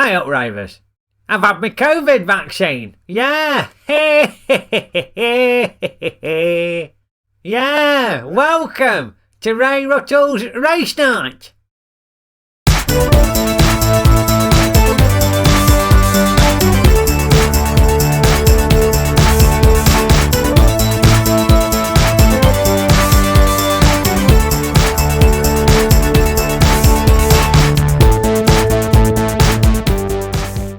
Hey up, Rayvers. I've had my COVID vaccine. Yeah. Yeah. Welcome to Ray Ruttle's race night.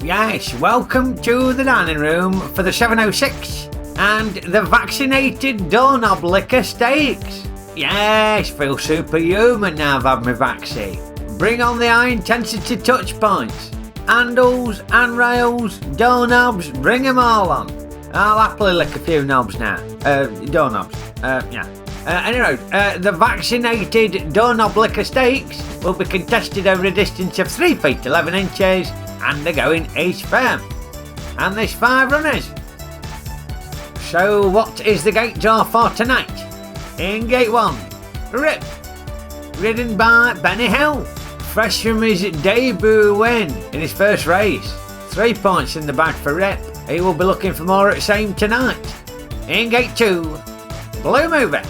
Yes, welcome to the dining room for the 706 and the Vaccinated Doorknob Licker Stakes. Yes, feel superhuman now I've had my vaccine. Bring on the high intensity touch points. Handles, handrails, doorknobs, bring them all on. I'll happily lick a few knobs now. Doorknobs. Anyway, the Vaccinated Doorknob Licker Stakes will be contested over a distance of 3 feet 11 inches and the going is firm. And there's 5 runners. So what is the gate draw for tonight? In gate 1, Rip, ridden by Benny Hill, fresh from his debut win in his first race. 3 points in the bag for Rip. He will be looking for more at the same tonight. In gate 2, Blue Mover,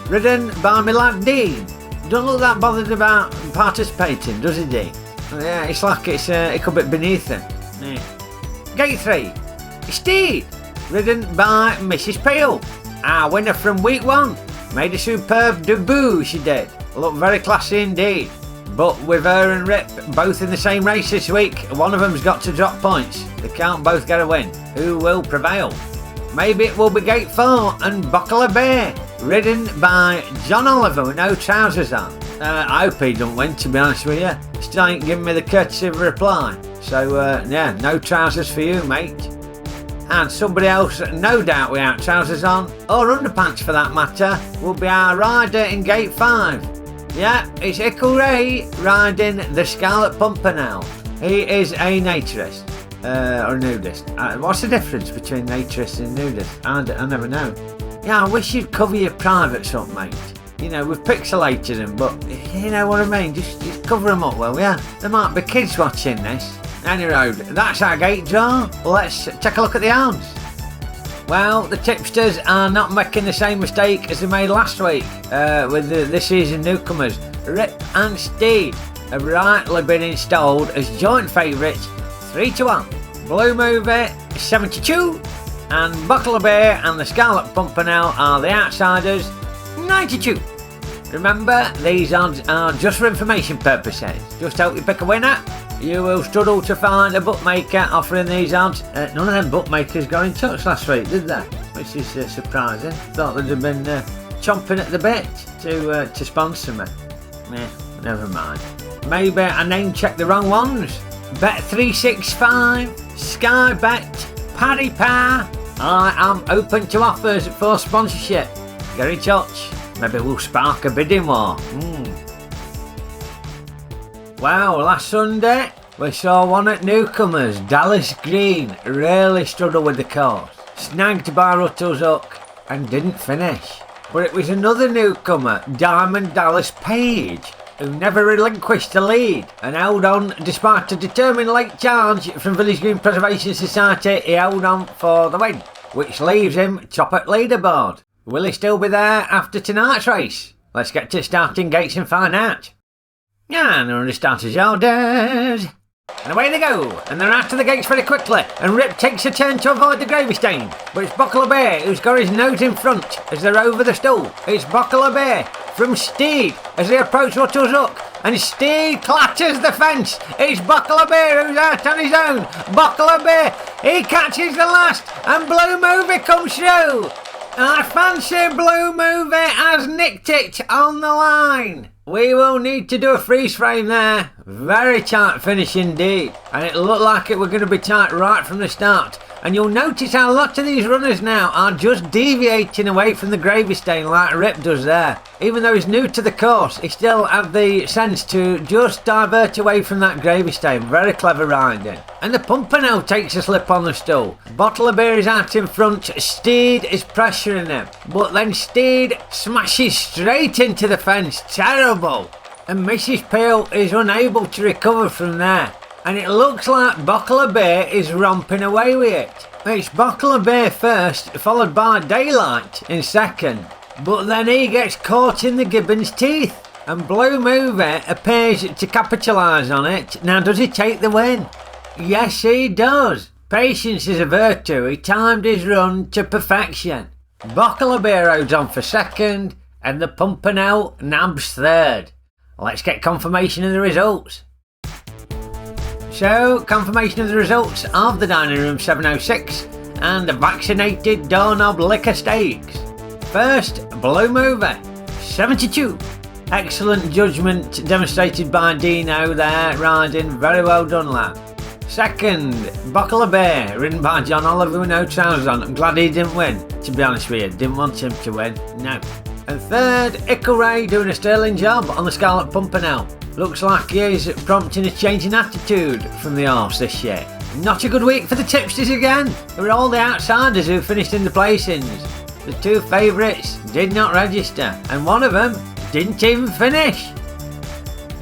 ridden by my lad Dean. Don't look that bothered about participating, does he, Dean? Yeah, it's like it could be beneath him. Yeah. Gate 3, Steed, ridden by Mrs. Peel. Our winner from week 1. Made a superb debut, she did. Looked very classy indeed. But with her and Rip both in the same race this week, one of them's got to drop points. They can't both get a win. Who will prevail? Maybe it will be gate 4 and Buckle a Bear, ridden by John Oliver with no trousers on. I hope he don't win, to be honest with you. Still ain't giving me the courtesy of a reply. So, yeah, no trousers for you, mate. And somebody else, no doubt without trousers on, or underpants for that matter, will be our rider in gate 5. Yeah, it's Ickle Ray riding the Scarlet Pumpernel. He is a naturist. Or nudist. What's the difference between naturist and nudist? I never know. Yeah, I wish you'd cover your privates up, mate. You know, we've pixelated them, but you know what I mean? Just cover them up, will ya? There might be kids watching this. Anyway, that's our gate draw. Let's take a look at the odds. Well, the tipsters are not making the same mistake as they made last week with this season newcomers. Rip and Steed have rightly been installed as joint favourites 3-1. Blue Movie 72 and Buckle a Bear and the Scarlet Pumpernel are the outsiders 92. Remember, these odds are just for information purposes. Just help you pick a winner. You will struggle to find a bookmaker offering these odds. None of them bookmakers got in touch last week, did they? Which is surprising. Thought they'd have been chomping at the bit to sponsor me. Never mind. Maybe I name checked the wrong ones. Bet365, Sky Bet, Paddy Power. I am open to offers for sponsorship. Get in touch. Maybe we'll spark a bidding war. Wow, last Sunday we saw one at newcomers, Dallas Green, really struggled with the course. Snagged by Ruttle's hook and didn't finish. But it was another newcomer, Diamond Dallas Page, who never relinquished the lead and held on despite a determined late charge from Village Green Preservation Society. He held on for the win, which leaves him top at leaderboard. Will he still be there after tonight's race? Let's get to starting gates and find out. And they're on the starter's orders. And away they go, and they're out to the gates very quickly, and Rip takes a turn to avoid the gravy stain. But it's Buckle a Bear who's got his nose in front as they're over the stool. It's Buckle a Bear from Steed as they approach Ruttle's hook, and Steed clatters the fence. It's Buckle a Bear who's out on his own. Buckle a Bear, he catches the last, and Blue Movie comes through. I fancy Blue Movie has nicked it on the line. We will need to do a freeze frame there. Very tight finish indeed. And it looked like it were going to be tight right from the start. And you'll notice how a lot of these runners now are just deviating away from the gravy stain like Rip does there. Even though he's new to the course, he still had the sense to just divert away from that gravy stain. Very clever riding. And the Pumpernel takes a slip on the stool. Bottle of beer is out in front. Steed is pressuring him. But then Steed smashes straight into the fence. Terrible. And Mrs. Peel is unable to recover from there. and it looks like Buckler Bay is romping away with it. It's Buckler Bay first, followed by Daylight in second. But then he gets caught in the gibbon's teeth, and Blue Movie appears to capitalise on it. Now, does he take the win? Yes, he does. Patience is a virtue. He timed his run to perfection. Buckler Bay roads on for second, and the Pumpernel nabs third. Let's get confirmation of the results. So, confirmation of the results of the Dining Room 706 and the Vaccinated Doorknob Licker Stakes. First, Blue Movie, 72. Excellent judgment demonstrated by Dino there, riding. Very well done, lad. Second, Buckler Bay, ridden by John Oliver with no trousers on. I'm glad he didn't win, to be honest with you. Didn't want him to win, no. And third, Ickle Ray doing a sterling job on the Scarlet Pumpernel. Looks like he is prompting a change in attitude from the horse this year. Not a good week for the tipsters again. It were all the outsiders who finished in the placings. The two favourites did not register, and one of them didn't even finish.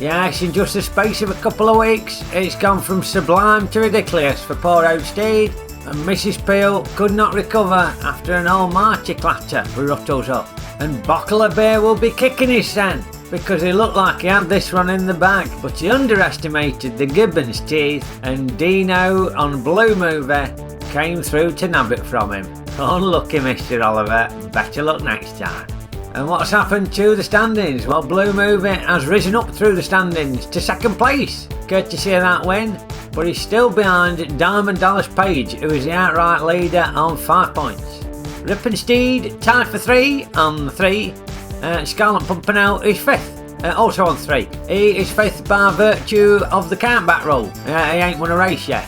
Yes, in just the space of a couple of weeks, it's gone from sublime to ridiculous for poor old Steed, and Mrs. Peel could not recover after an almighty clatter with Ruttle's up. And Buckler Bay will be kicking his sen, because he looked like he had this one in the bag, but he underestimated the gibbon's teeth, and Dino on Blue Movie came through to nab it from him. Unlucky, Mr. Oliver. Better luck next time. And what's happened to the standings? Well, Blue Movie has risen up through the standings to second place, courtesy of that win, but he's still behind Diamond Dallas Page, who is the outright leader on 5 points. Rip and Steed tied for 3 on 3. Scarlet Pumpernel is 5th, also on 3. He is 5th by virtue of the countback roll. He ain't won a race yet.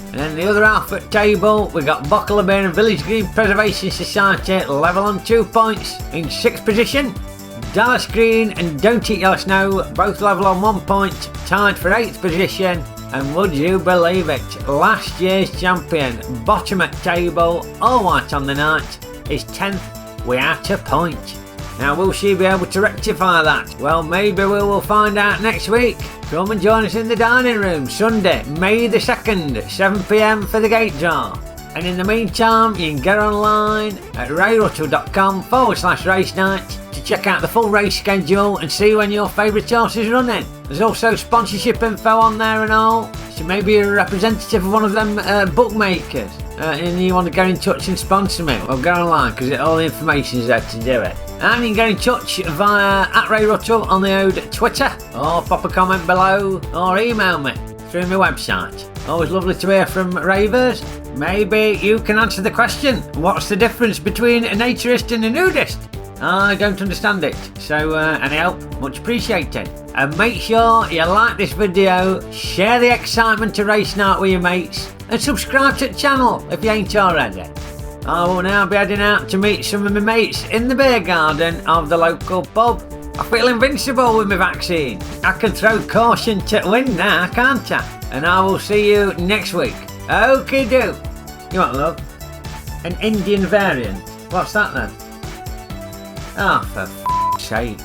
And then the other half at table, we got Buckler Bay and Village Green Preservation Society level on 2 points in 6th position. Dallas Green and Don't Eat Yellow Snow both level on 1 point, tied for 8th position. And would you believe it, last year's champion, bottom at table, all white on the night, is 10th without a point. Now, will she be able to rectify that? Well, maybe we will find out next week. Come and join us in the dining room Sunday, May the 2nd, 7 PM for the gate draw. And in the meantime, you can get online at rayruttle.com/race night to check out the full race schedule and see when your favourite horse is running. There's also sponsorship info on there and all, so maybe you're a representative of one of them bookmakers and you want to get in touch and sponsor me. Well, go online because all the information is there to do it. And you can get in touch via @RayRuttle on the old Twitter, or pop a comment below, or email me through my website. Always lovely to hear from Rayvers. Maybe you can answer the question, what's the difference between a naturist and a nudist? I don't understand it, so any help, much appreciated. And make sure you like this video, share the excitement to race night with your mates, and subscribe to the channel if you ain't already. I will now be heading out to meet some of my mates in the beer garden of the local pub. I feel invincible with my vaccine. I can throw caution to the wind now, can't I? And I will see you next week. Okeydoo. You want love? An Indian variant? What's that then? Oh, for f***'s sake.